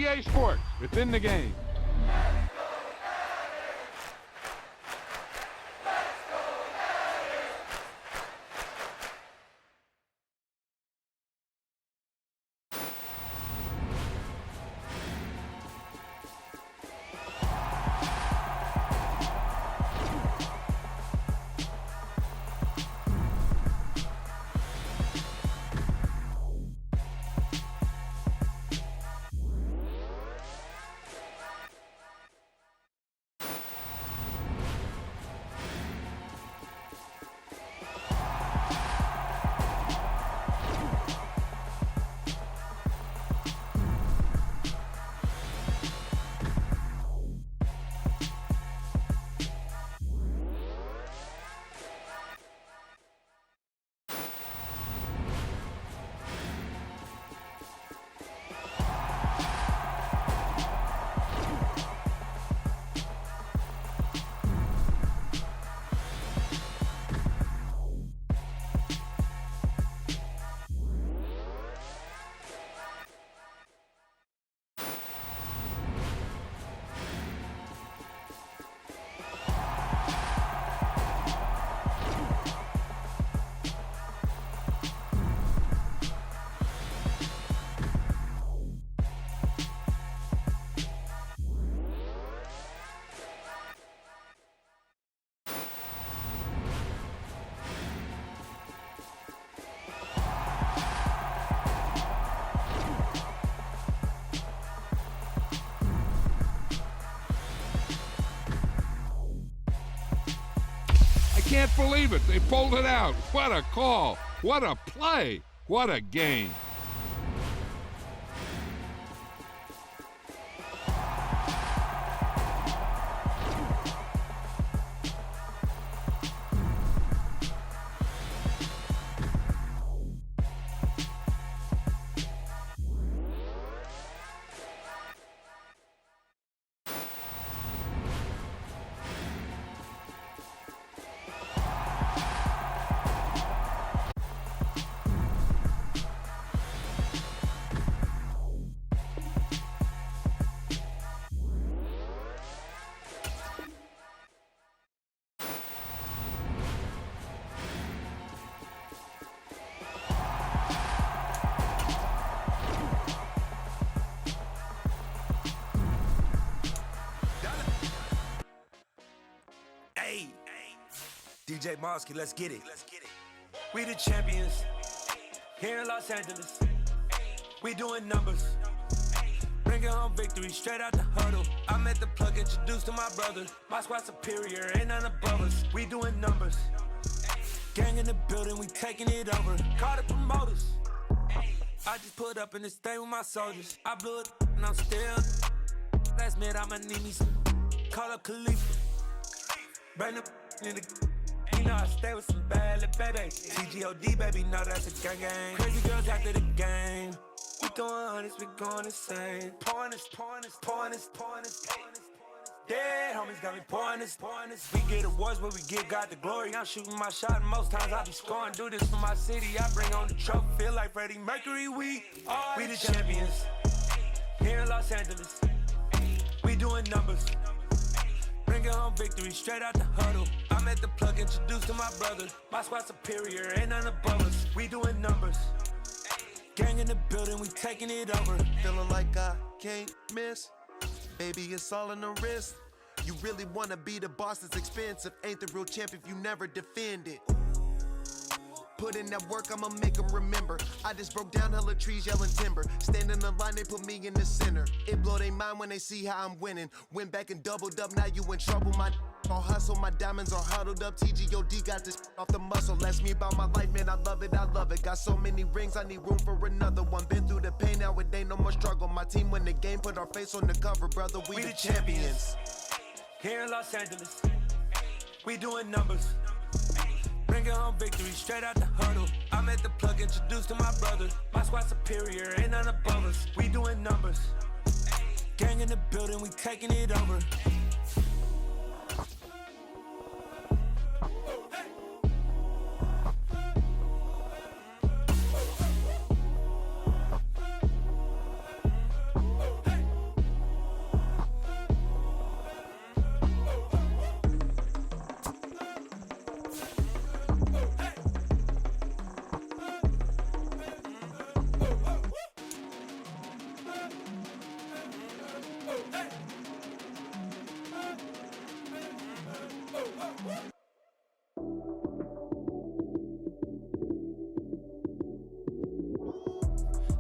EA Sports, it's in the game. Can't believe it. They pulled it out. What a call. What a play. What a game. DJ Mosky, let's get it. We the champions here in Los Angeles. We doing numbers. Bringing home victory straight out the huddle. I'm at the plug, introduced to my brother. My squad superior, ain't none above us. We doing numbers. Gang in the building, we taking it over. Call the promoters. I just put up in this thing with my soldiers. I blew it and I'm still. Last minute I'ma need me some. Call up Khalifa. Bring the in the. You know I stay with some bad little babies. TGOD, baby, know that's a gang gang. Crazy girls after the game. We throwing hundreds, we going insane. Pouring this. Dead homies got me pouring this. We get awards, but we give God the glory. I'm shooting my shot, and most times I be scoring. Do this for my city, I bring on the trophy. Feel like Freddie Mercury, we the champions. Here in Los Angeles, we doing numbers. Bringing home victory straight out the huddle. I'm at the plug, introduced to my brother. My squad superior, ain't none above us. We doing numbers. Gang in the building, we taking it over. Feeling like I can't miss. Baby, it's all in the wrist. You really wanna be the boss, it's expensive. Ain't the real champ if you never defend it. Put in that work, I'ma make them remember. I just broke down hella trees, yelling timber. Stand in the line, they put me in the center. It blow they mind when they see how I'm winning. Went back and doubled up, now you in trouble. My all hustle, my diamonds are huddled up. TGOD got this off the muscle. Ask me about my life, man, I love it. Got so many rings, I need room for another one. Been through the pain, now it ain't no more struggle. My team win the game, put our face on the cover, brother. We the champions. Here in Los Angeles, we doing numbers. Bringing home victory straight out the huddle. I'm at the plug, introduced to my brother. My squad superior, ain't none above us. We doing numbers. Gang in the building, we taking it over.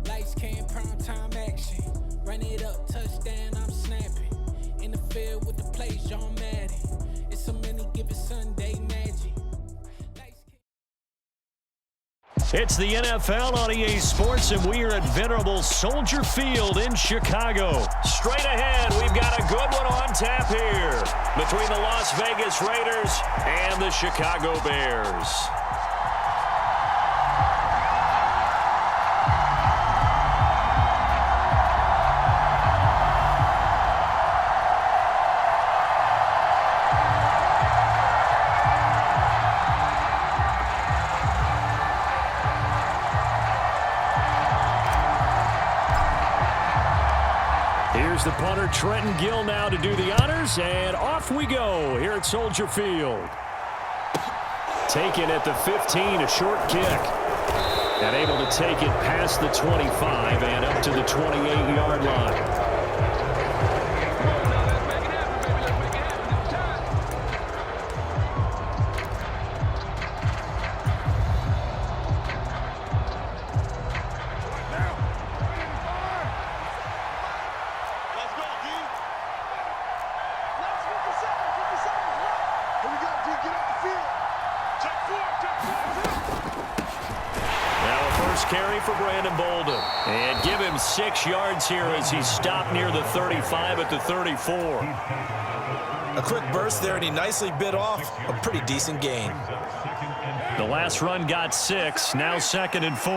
Lights came, prime time action. Run it up, touchdown, I'm snapping. In the field with the plays, John Madden. It's so many given Sunday magic. It's the NFL on EA Sports, and we are at venerable Soldier Field in Chicago. Straight ahead, we've got a good one on tap here between the Las Vegas Raiders and the Chicago Bears. Here's the punter, Trenton Gill, now to do the honors, and off we go here at Soldier Field. Taken at the 15, a short kick. And able to take it past the 25 and up to the 28-yard line. Carry for Brandon Bolden. And give him 6 yards here as he stopped near the 35 at the 34. A quick burst there, and he nicely bit off a pretty decent gain. The last run got 6, now 2nd and 4.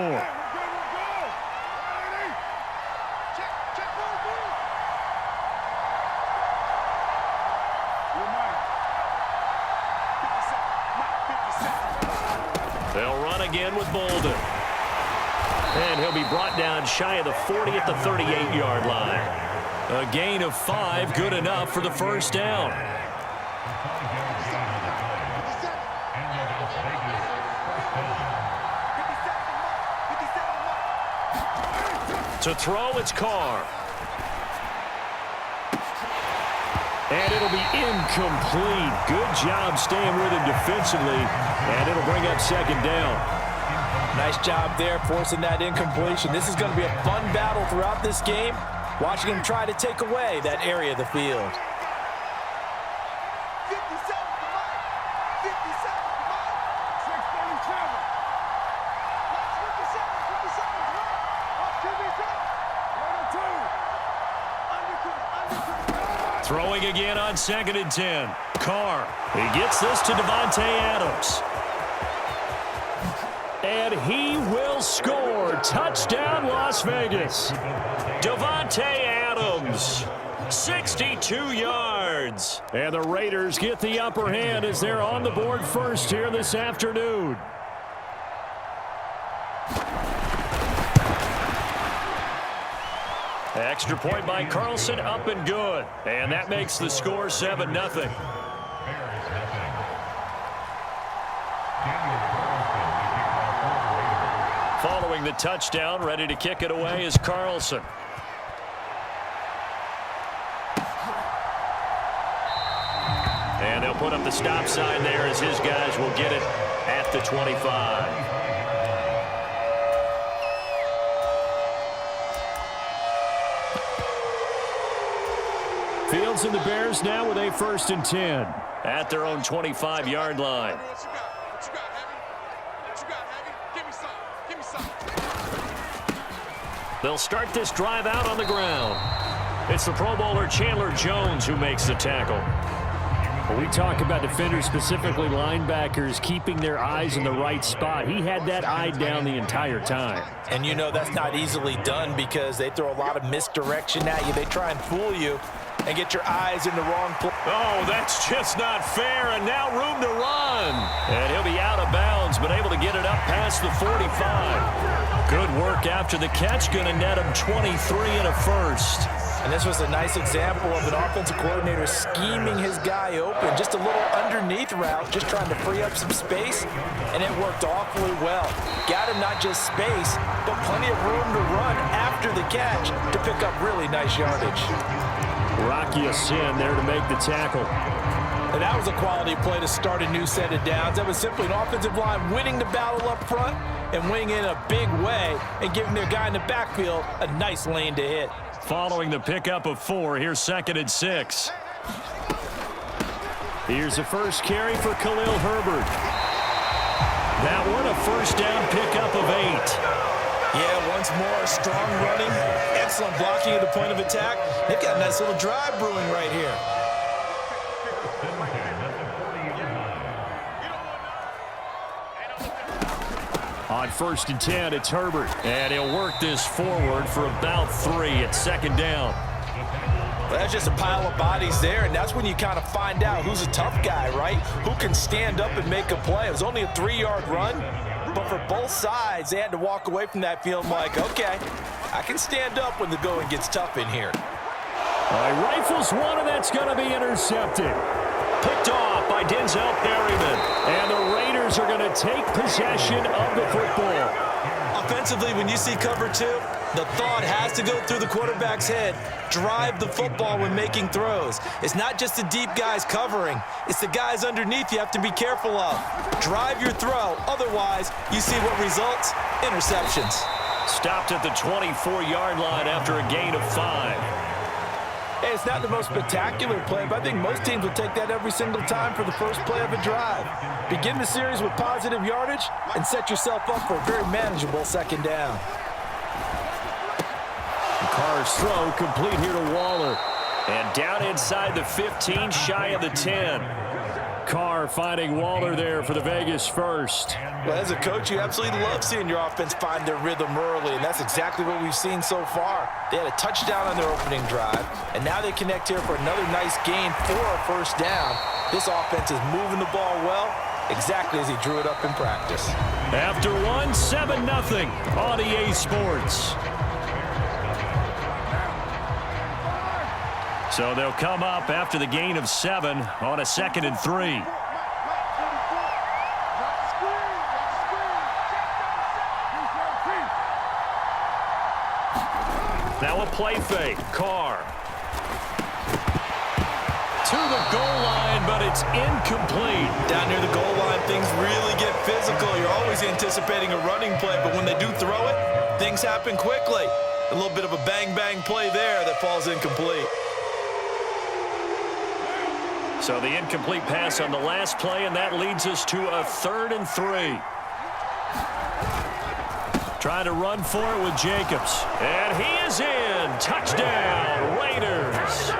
They'll run again with Bolden. And he'll be brought down shy of the 40 at the 38-yard line. A gain of 5, good enough for the first down. To throw, it's Carr. And it'll be incomplete. Good job staying with him defensively. And it'll bring up 2nd down. Nice job there, forcing that incompletion. This is going to be a fun battle throughout this game, watching him try to take away that area of the field. Throwing again on 2nd and 10. Carr. He gets this to Davante Adams. And he will score. Touchdown, Las Vegas. Davante Adams, 62 yards. And the Raiders get the upper hand as they're on the board first here this afternoon. Extra point by Carlson, up and good. And that makes the score 7-0. Following the touchdown, ready to kick it away is Carlson. And they'll put up the stop sign there as his guys will get it at the 25. Fields and the Bears now with a 1st and 10 at their own 25-yard line. They'll start this drive out on the ground. It's the Pro Bowler Chandler Jones who makes the tackle. When we talk about defenders, specifically linebackers, keeping their eyes in the right spot, he had that eye down the entire time. And you know that's not easily done because they throw a lot of misdirection at you. They try and fool you and get your eyes in the wrong place. Oh, that's just not fair, and now room to run. And he'll be out of bounds, but able to get it up past the 45. Good work after the catch, going to net him 23 and a 1st. And this was a nice example of an offensive coordinator scheming his guy open. Just a little underneath route, just trying to free up some space, and it worked awfully well. Got him not just space, but plenty of room to run after the catch to pick up really nice yardage. Rocky Sin there to make the tackle. And that was a quality play to start a new set of downs. That was simply an offensive line winning the battle up front and winning in a big way and giving their guy in the backfield a nice lane to hit. Following the pickup of 4, here's 2nd and 6. Here's the first carry for Khalil Herbert. That one, a first down pickup of 8. Yeah, once more, strong running, excellent blocking at the point of attack. They've got a nice little drive brewing right here. On 1st and 10, it's Herbert. And he'll work this forward for about 3 at 2nd down. Well, that's just a pile of bodies there, and that's when you kind of find out who's a tough guy, right? Who can stand up and make a play. It was only a 3-yard run, but for both sides, they had to walk away from that feeling like, okay, I can stand up when the going gets tough in here. He rifles one, and that's going to be intercepted. Picked off by Denzel Perryman. And the Raiders are going to take possession of the football. Offensively, when you see cover 2, the thought has to go through the quarterback's head. Drive the football when making throws. It's not just the deep guys covering. It's the guys underneath you have to be careful of. Drive your throw. Otherwise, you see what results? Interceptions. Stopped at the 24-yard line after a gain of 5. Hey, it's not the most spectacular play, but I think most teams will take that every single time for the first play of a drive. Begin the series with positive yardage and set yourself up for a very manageable 2nd down. Carr's throw complete here to Waller. And down inside the 15, shy of the 10. Carr finding Waller there for the Vegas first. Well, as a coach, you absolutely love seeing your offense find their rhythm early, and that's exactly what we've seen so far. They had a touchdown on their opening drive, and now they connect here for another nice gain for a first down. This offense is moving the ball well, exactly as he drew it up in practice. After 1, 7-0 on EA Sports. So they'll come up after the gain of 7 on a 2nd and 3. Now a play fake. Carr. To the goal line, but it's incomplete. Down near the goal line, things really get physical. You're always anticipating a running play, but when they do throw it, things happen quickly. A little bit of a bang-bang play there that falls incomplete. So the incomplete pass on the last play, and that leads us to a 3rd and 3. Trying to run for it with Jacobs. And he is in. Touchdown, Raiders.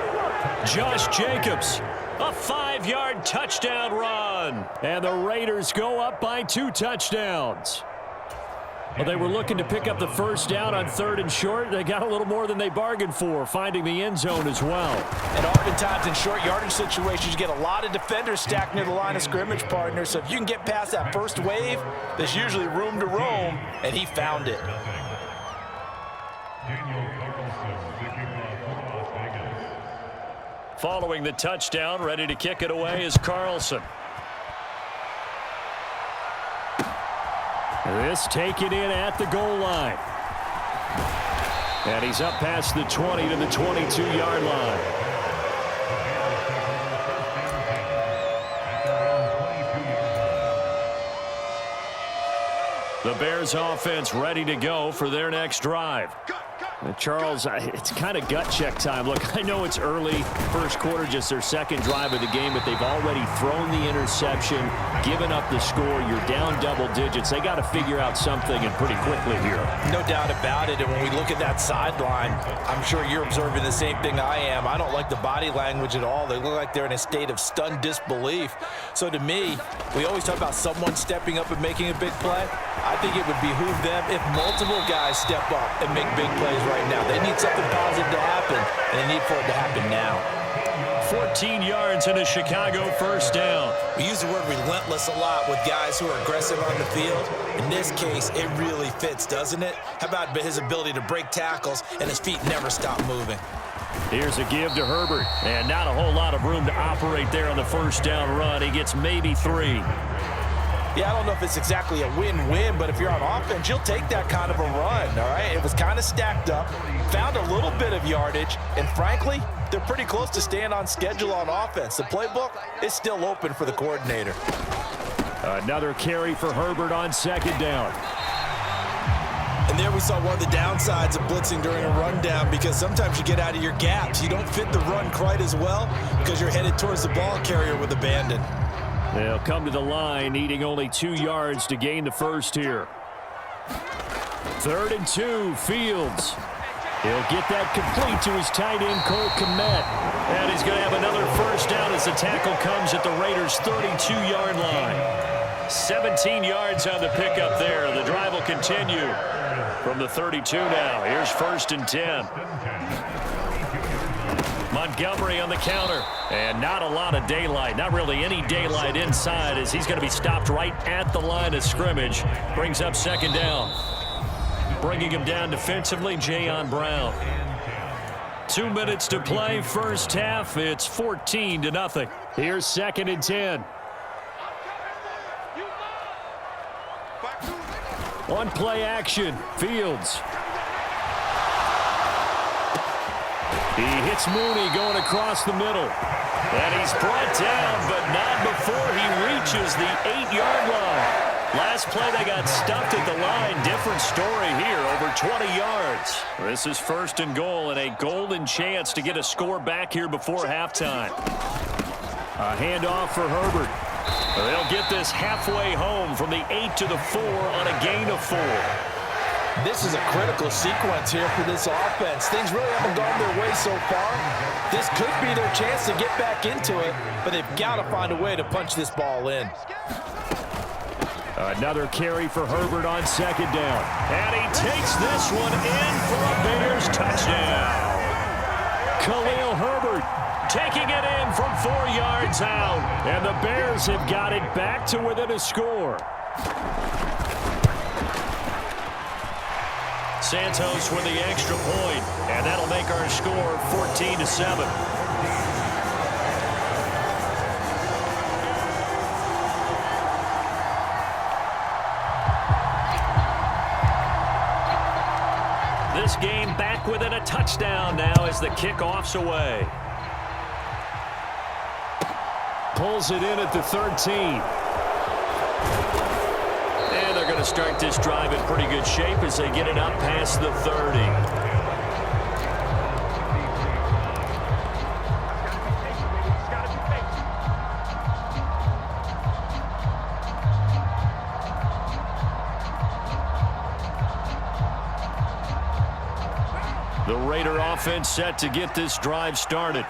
Josh Jacobs, a 5-yard touchdown run. And the Raiders go up by 2 touchdowns. Well, they were looking to pick up the first down on 3rd and short. They got a little more than they bargained for, finding the end zone as well. And oftentimes in short yardage situations, you get a lot of defenders stacked near the line of scrimmage, partner. So if you can get past that first wave, there's usually room to roam, and he found it. Following the touchdown, ready to kick it away is Carlson. This taken in at the goal line. And he's up past the 20 to the 22-yard line. The Bears offense ready to go for their next drive. Charles, it's kind of gut check time. Look, I know it's early, first quarter, just their 2nd drive of the game, but they've already thrown the interception, given up the score. You're down double digits. They got to figure out something, and pretty quickly here. No doubt about it, and when we look at that sideline, I'm sure you're observing the same thing I am. I don't like the body language at all. They look like they're in a state of stunned disbelief. So to me, we always talk about someone stepping up and making a big play. I think it would behoove them if multiple guys step up and make big plays right now. They need something positive to happen, and they need for it to happen now. 14 yards and a Chicago first down. We use the word relentless a lot with guys who are aggressive on the field. In this case, it really fits, doesn't it? How about his ability to break tackles and his feet never stop moving? Here's a give to Herbert, and not a whole lot of room to operate there on the first down run. He gets maybe 3. Yeah, I don't know if it's exactly a win-win, but if you're on offense, you'll take that kind of a run, all right? It was kind of stacked up, found a little bit of yardage, and frankly, they're pretty close to staying on schedule on offense. The playbook is still open for the coordinator. Another carry for Herbert on second down. And there we saw one of the downsides of blitzing during a rundown, because sometimes you get out of your gaps. You don't fit the run quite as well because you're headed towards the ball carrier with abandon. They'll come to the line, needing only 2 yards to gain the first here. 3rd and 2, Fields. He'll get that complete to his tight end, Cole Kmet. And he's going to have another first down as the tackle comes at the Raiders' 32-yard line. 17 yards on the pickup there. The drive will continue from the 32 now. Here's 1st and 10. Montgomery on the counter. And not a lot of daylight. Not really any daylight inside, as he's going to be stopped right at the line of scrimmage. Brings up 2nd down. Bringing him down defensively, Jayon Brown. 2 minutes to play, first half. It's 14-0. Here's 2nd and 10. On play action, Fields. He hits Mooney going across the middle. And he's brought down, but not before he reaches the 8-yard line. Last play, they got stuffed at the line. Different story here, over 20 yards. This is 1st and goal and a golden chance to get a score back here before halftime. A handoff for Herbert. They'll get this halfway home from the 8 to the 4 on a gain of 4. This is a critical sequence here for this offense. Things really haven't gone their way so far. This could be their chance to get back into it, but they've got to find a way to punch this ball in. Another carry for Herbert on 2nd down. And he takes this one in for a Bears touchdown. Khalil Herbert taking it in from 4 yards out. And the Bears have got it back to within a score. Santos with the extra point, and that'll make our score 14-7. This game back within a touchdown now as the kickoff's away. Pulls it in at the 13. And they're going to start this drive in pretty good shape as they get it up past the 30. The Raider offense set to get this drive started.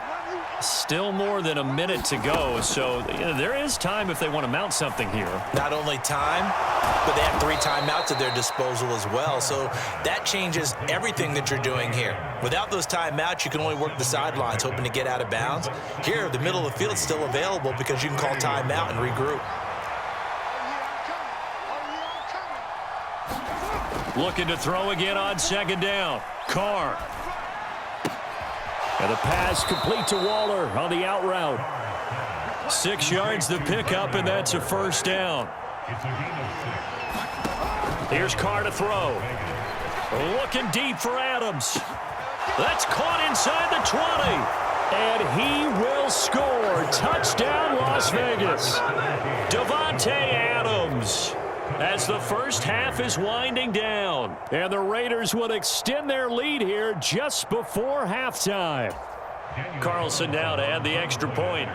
Still more than a minute to go, so there is time if they want to mount something here. Not only time, but they have 3 timeouts at their disposal as well, so that changes everything that you're doing here. Without those timeouts, you can only work the sidelines, hoping to get out of bounds. Here, the middle of the field is still available because you can call timeout and regroup. Looking to throw again on 2nd down. Carr. And the pass complete to Waller on the out route. 6 yards the pickup, and that's a first down. Here's Carr to throw. Looking deep for Adams. That's caught inside the 20. And he will score. Touchdown, Las Vegas. Davante Adams. As the first half is winding down. And the Raiders will extend their lead here just before halftime. Carlson now to add the extra point.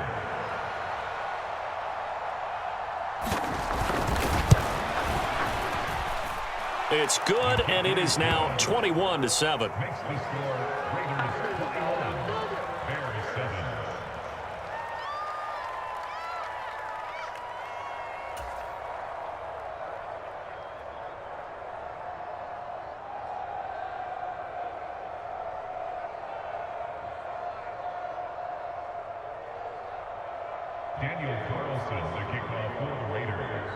It's good, and it is now 21-7. Daniel Carlson, the kickoff for the Raiders.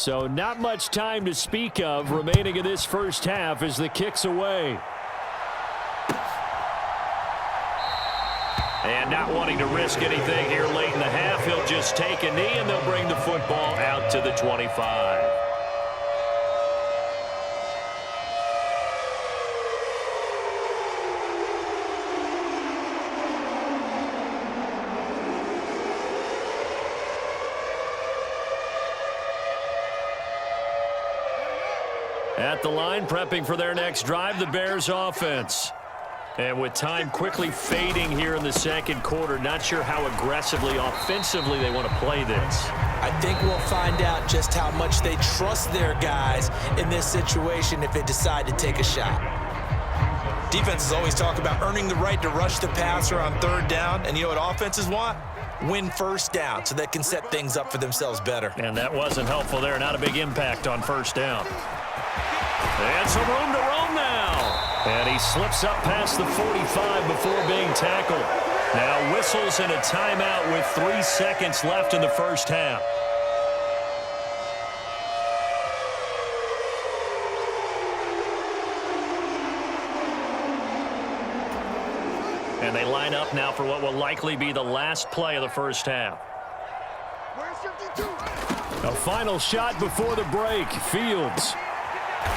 So not much time to speak of remaining in this first half as the kick's away. And not wanting to risk anything here late in the half, he'll just take a knee and they'll bring the football out to the 25. At the line, prepping for their next drive, the Bears offense. And with time quickly fading here in the second quarter, not sure how aggressively, offensively they want to play this. I think we'll find out just how much they trust their guys in this situation if they decide to take a shot. Defenses always talk about earning the right to rush the passer on third down, and you know what offenses want? Win first down so they can set things up for themselves better. And that wasn't helpful there. Not a big impact on first down. And some room to roam now. And he slips up past the 45 before being tackled. Now whistles and a timeout with 3 seconds left in the first half. And they line up now for what will likely be the last play of the first half. A final shot before the break. Fields.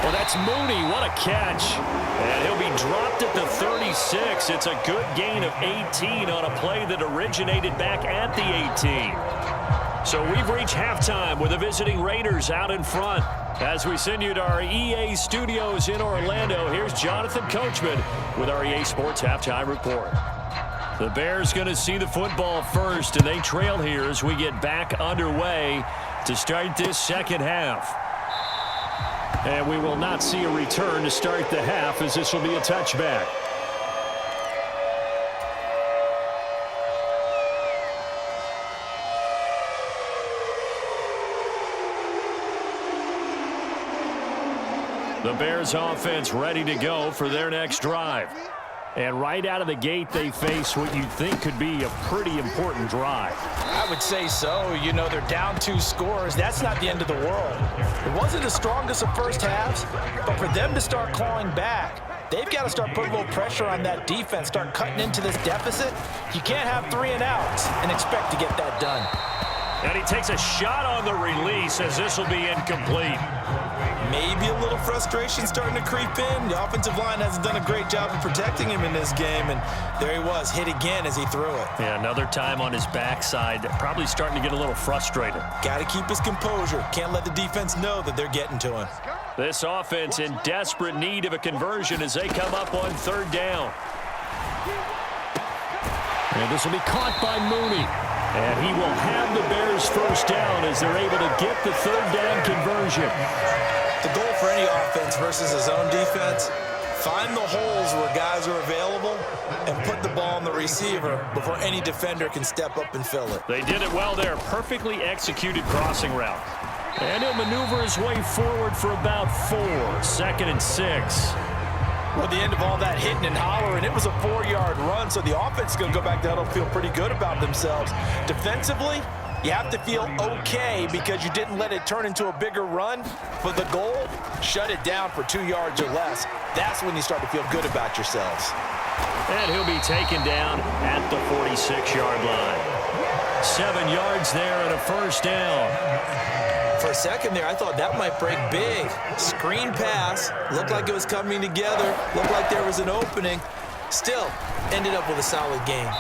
Well, that's Mooney. What a catch. And he'll be dropped at the 36. It's a good gain of 18 on a play that originated back at the 18. So we've reached halftime with the visiting Raiders out in front. As we send you to our EA studios in Orlando, here's Jonathan Coachman with our EA Sports Halftime Report. The Bears going to see the football first, and they trail here as we get back underway to start this second half. And we will not see a return to start the half, as this will be a touchback. The Bears offense ready to go for their next drive. And right out of the gate, they face what you'd think could be a pretty important drive. I would say so. You know, they're down 2 scores. That's not the end of the world. It wasn't the strongest of first halves, but for them to start clawing back, they've got to start putting a little pressure on that defense, start cutting into this deficit. You can't have 3 and outs and expect to get that done. And he takes a shot on the release as this will be incomplete. Maybe a little frustration starting to creep in. The offensive line hasn't done a great job of protecting him in this game, and there he was, hit again as he threw it. Yeah, another time on his backside, probably starting to get a little frustrated. Got to keep his composure. Can't let the defense know that they're getting to him. This offense in desperate need of a conversion as they come up on third down. And this will be caught by Mooney. And he will have the Bears first down as they're able to get the third down conversion. The goal for any offense versus his own defense, find the holes where guys are available and put the ball on the receiver before any defender can step up and fill it. They did it well there. Perfectly executed crossing route. And he'll maneuver his way forward for about 4. 2nd and 6. With the end of all that hitting and hollering, it was a 4-yard run, so the offense is going to go back to huddle, feel pretty good about themselves. Defensively, you have to feel okay because you didn't let it turn into a bigger run. For the goal, shut it down for 2 yards or less. That's when you start to feel good about yourselves. And he'll be taken down at the 46-yard line. 7 yards there and a first down. For a second there, I thought that might break big. Screen pass, looked like it was coming together, looked like there was an opening. Still, ended up with a solid game.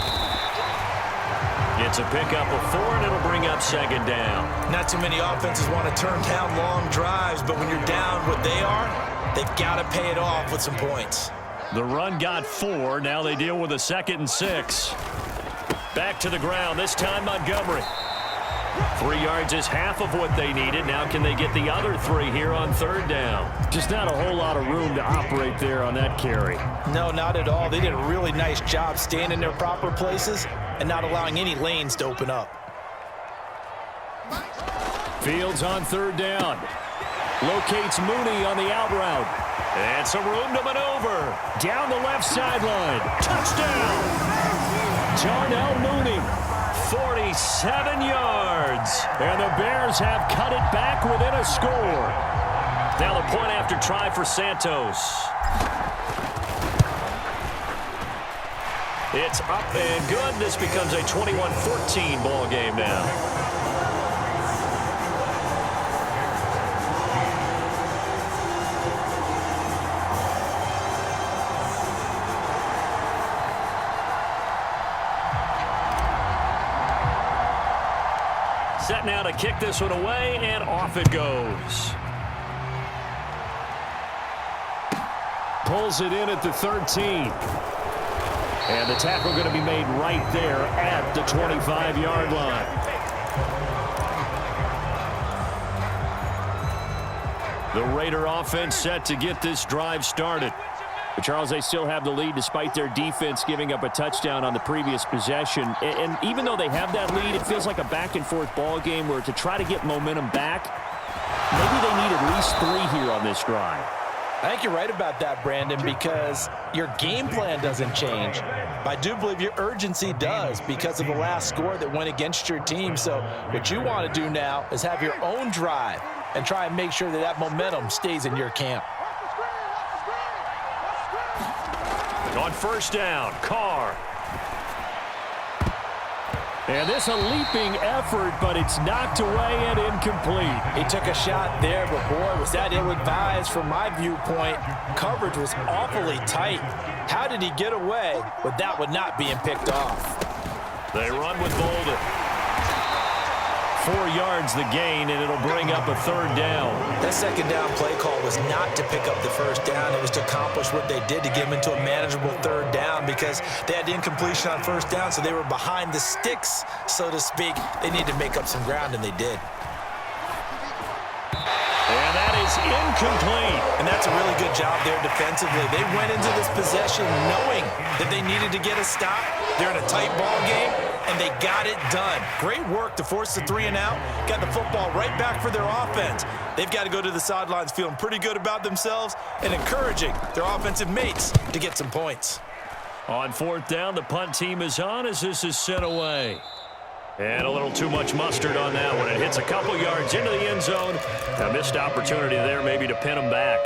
It's a pickup of 4, and it'll bring up second down. Not too many offenses want to turn down long drives, but when you're down what they are, they've got to pay it off with some points. The run got 4. Now they deal with a 2nd and 6. Back to the ground, this time Montgomery. 3 yards is half of what they needed. Now can they get the other 3 here on third down? Just not a whole lot of room to operate there on that carry. No, not at all. They did a really nice job staying in their proper places and not allowing any lanes to open up. Fields on third down. Locates Mooney on the out route. And some room to maneuver. Down the left sideline. Touchdown! Darnell Mooney. 47 yards. And the Bears have cut it back within a score. Now the point after try for Santos. It's up and good. This becomes a 21-14 ball game now. Set now to kick this one away, and off it goes. Pulls it in at the 13. And the tackle going to be made right there at the 25-yard line. The Raider offense set to get this drive started. But Charles, they still have the lead despite their defense giving up a touchdown on the previous possession. And even though they have that lead, it feels like a back-and-forth ball game where to try to get momentum back, maybe they need at least 3 here on this drive. I think you're right about that, Brandon, because your game plan doesn't change. I do believe your urgency does because of the last score that went against your team. So what you want to do now is have your own drive and try and make sure that that momentum stays in your camp. On first down, Carr. And this a leaping effort, but it's knocked away and incomplete. He took a shot there, but boy, was that ill-advised from my viewpoint. Coverage was awfully tight. How did he get away with that one not being picked off? They run with Bolden. 4 yards the gain, and it'll bring up a third down. That second down play call was not to pick up the first down. It was to accomplish what they did to get them into a manageable third down because they had incompletion on first down, so they were behind the sticks, so to speak. They needed to make up some ground, and they did. And that is incomplete. And that's a really good job there defensively. They went into this possession knowing that they needed to get a stop. They're in a tight ball game, and they got it done. Great work to force the 3 and out. Got the football right back for their offense. They've got to go to the sidelines feeling pretty good about themselves and encouraging their offensive mates to get some points. On fourth down, the punt team is on as this is sent away. And a little too much mustard on that one. It hits a couple yards into the end zone. A missed opportunity there maybe to pin them back.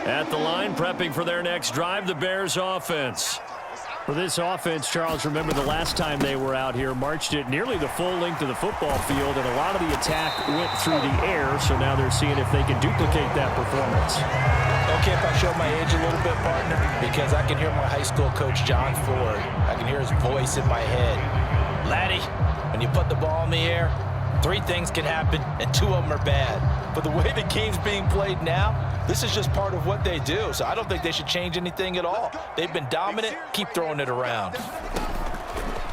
At the line, prepping for their next drive, the Bears offense. For this offense, Charles, remember the last time they were out here, marched it nearly the full length of the football field, and a lot of the attack went through the air, so now they're seeing if they can duplicate that performance. Okay, if I show my age a little bit, partner, because I can hear my high school coach, John Ford. I can hear his voice in my head. Laddie, when you put the ball in the air, 3 things can happen, and 2 of them are bad. But the way the game's being played now, this is just part of what they do, so I don't think they should change anything at all. They've been dominant. Keep throwing it around.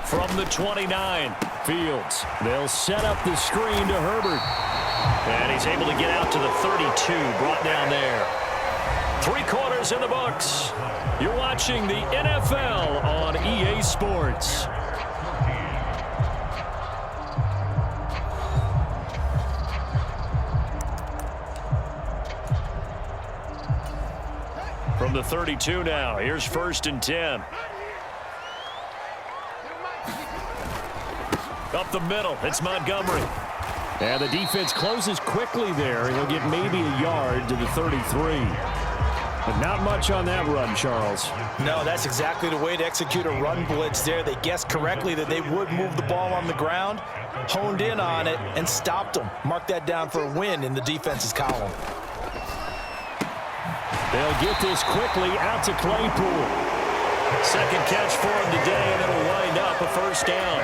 From the 29, Fields. They'll set up the screen to Herbert. And he's able to get out to the 32, brought down there. 3 quarters in the books. You're watching the NFL on EA Sports. From the 32 now, here's 1st and 10. Up the middle, it's Montgomery. And the defense closes quickly there. He'll get maybe a yard to the 33. But not much on that run, Charles. No, that's exactly the way to execute a run blitz there. They guessed correctly that they would move the ball on the ground, honed in on it, and stopped them. Mark that down for a win in the defense's column. They'll get this quickly out to Claypool. Second catch for him today, and it'll wind up a first down.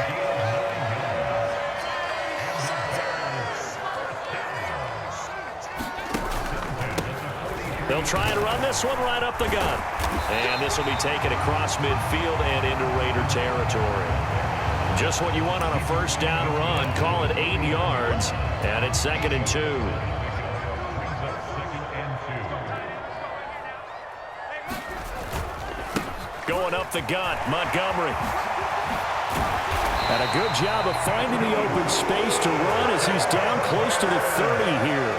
They'll try and run this one right up the gut. And this will be taken across midfield and into Raider territory. Just what you want on a first down run. Call it 8 yards, and it's 2nd and 2. going up the gut. Montgomery. And a good job of finding the open space to run as he's down close to the 30 here.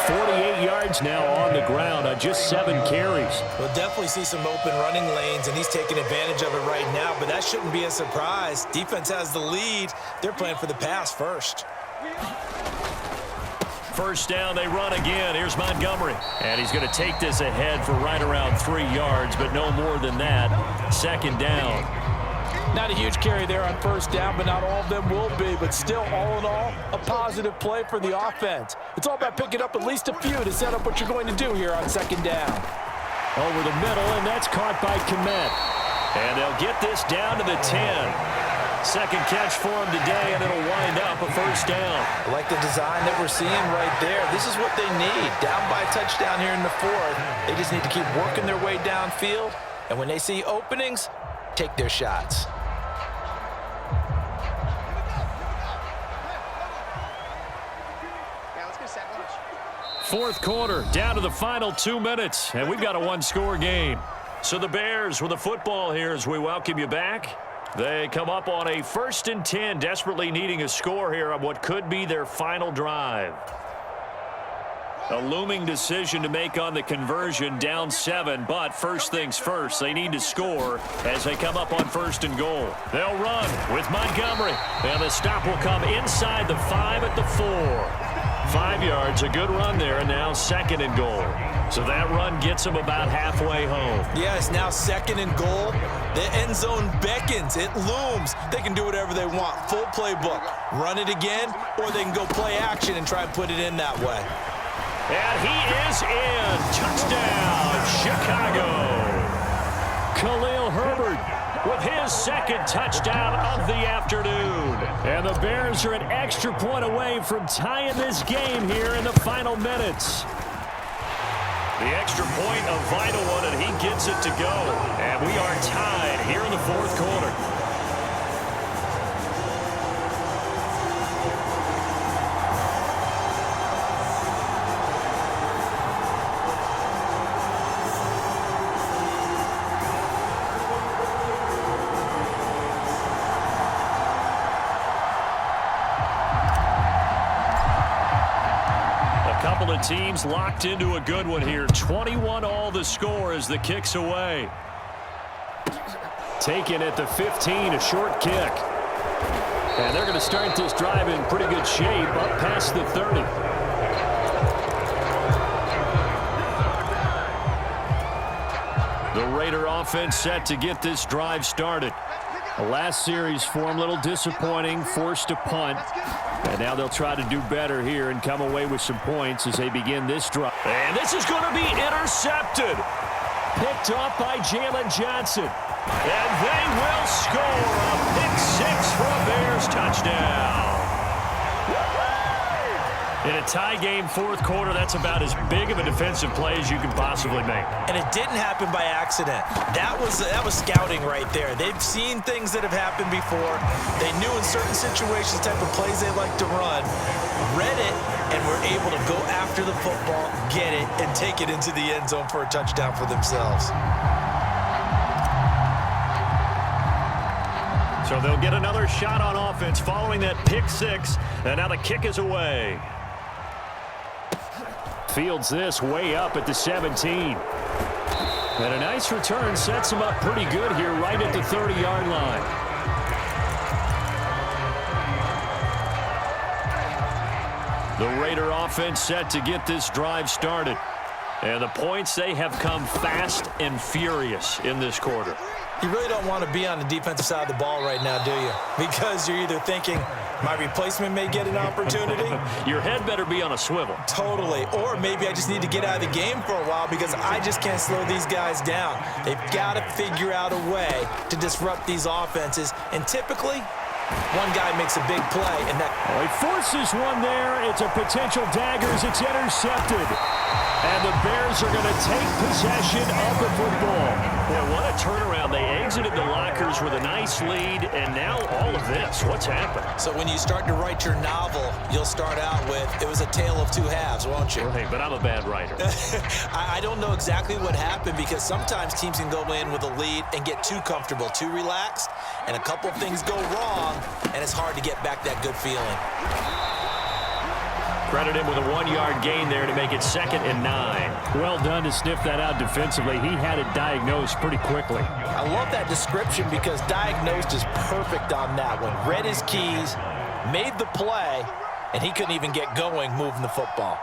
48 yards now on the ground on just 7 carries. We'll definitely see some open running lanes, and he's taking advantage of it right now, but that shouldn't be a surprise. Defense has the lead. They're playing for the pass first. First down, they run again. Here's Montgomery. And he's going to take this ahead for right around 3 yards, but no more than that. Second down. Not a huge carry there on first down, but not all of them will be. But still, all in all, a positive play for the offense. It's all about picking up at least a few to set up what you're going to do here on second down. Over the middle, and that's caught by Kmet. And they'll get this down to the 10. Second catch for him today, and it'll wind up a first down. I like the design that we're seeing right there. This is what they need. Down by a touchdown here in the fourth. They just need to keep working their way downfield. And when they see openings, take their shots. Fourth quarter, down to the final 2 minutes, and we've got a one-score game. So the Bears with the football here as we welcome you back. They come up on a 1st and 10, desperately needing a score here on what could be their final drive. A looming decision to make on the conversion, down 7, but first things first, they need to score as they come up on 1st and goal. They'll run with Montgomery, and the stop will come inside the 5 at the 4. 5 yards, a good run there, and now 2nd and goal. So that run gets them about halfway home. Yeah, it's now 2nd and goal. The end zone beckons. It looms. They can do whatever they want. Full playbook. Run it again, or they can go play action and try and put it in that way. And he is in. Touchdown, Chicago. Khalil Herbert with his 2nd touchdown of the afternoon. And the Bears are an extra point away from tying this game here in the final minutes. The extra point, a vital one, and he gets it to go. And we are tied here in the fourth quarter. Couple of teams locked into a good one here. 21 all the score as the kick's away. Taken at the 15, a short kick. And they're going to start this drive in pretty good shape up past the 30. The Raider offense set to get this drive started. The last series for them, a little disappointing, forced to punt. And now they'll try to do better here and come away with some points as they begin this drive. And this is going to be intercepted. Picked off by Jalen Johnson. And they will score a pick-6 for a Bears touchdown. In a tie game, fourth quarter, that's about as big of a defensive play as you can possibly make. And it didn't happen by accident. That was scouting right there. They've seen things that have happened before. They knew in certain situations the type of plays they like to run, read it, and were able to go after the football, get it, and take it into the end zone for a touchdown for themselves. So they'll get another shot on offense following that pick-6, and now the kick is away. Fields this way up at the 17. And a nice return sets him up pretty good here right at the 30-yard line. The Raider offense set to get this drive started. And the points, they have come fast and furious in this quarter. You really don't want to be on the defensive side of the ball right now, do you? Because you're either thinking, my replacement may get an opportunity. Your head better be on a swivel. Totally. Or maybe I just need to get out of the game for a while because I just can't slow these guys down. They've got to figure out a way to disrupt these offenses. And typically, one guy makes a big play. And that he forces one there. It's a potential dagger as it's intercepted. And the Bears are going to take possession of the football. Boy, what a turnaround. They exited the lockers with a nice lead, and now all of this. What's happened? So when you start to write your novel, you'll start out with, it was a tale of two halves, won't you? Right, but I'm a bad writer. I don't know exactly what happened because sometimes teams can go in with a lead and get too comfortable, too relaxed, and a couple of things go wrong, and it's hard to get back that good feeling. Credit him with a 1-yard gain there to make it 2nd and 9. Well done to sniff that out defensively. He had it diagnosed pretty quickly. I love that description because diagnosed is perfect on that one. Read his keys, made the play, and he couldn't even get going moving the football.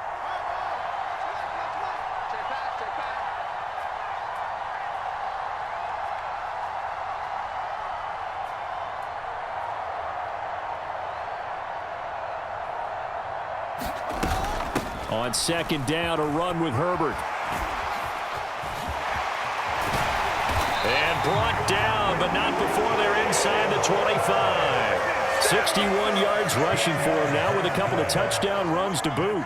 On 2nd down, a run with Herbert. And brought down, but not before they're inside the 25. 61 yards rushing for him now with a couple of touchdown runs to boot.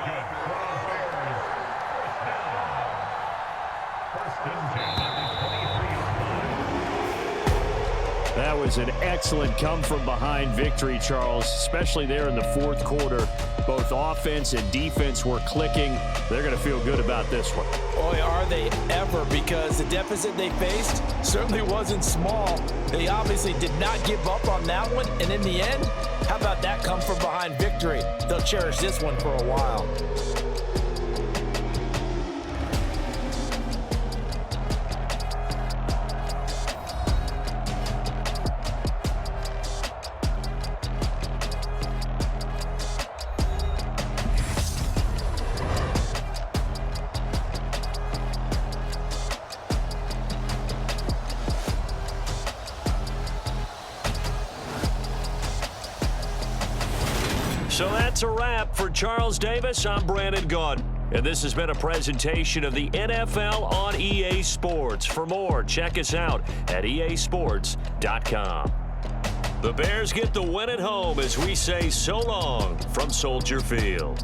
That was an excellent come-from-behind victory, Charles, especially there in the 4th quarter. Both offense and defense were clicking. They're going to feel good about this one. Boy, are they ever, because the deficit they faced certainly wasn't small. They obviously did not give up on that one, and in the end, how about that come-from-behind victory? They'll cherish this one for a while. So that's a wrap for Charles Davis. I'm Brandon Gaudin, and this has been a presentation of the NFL on EA Sports. For more, check us out at easports.com. The Bears get the win at home as we say so long from Soldier Field.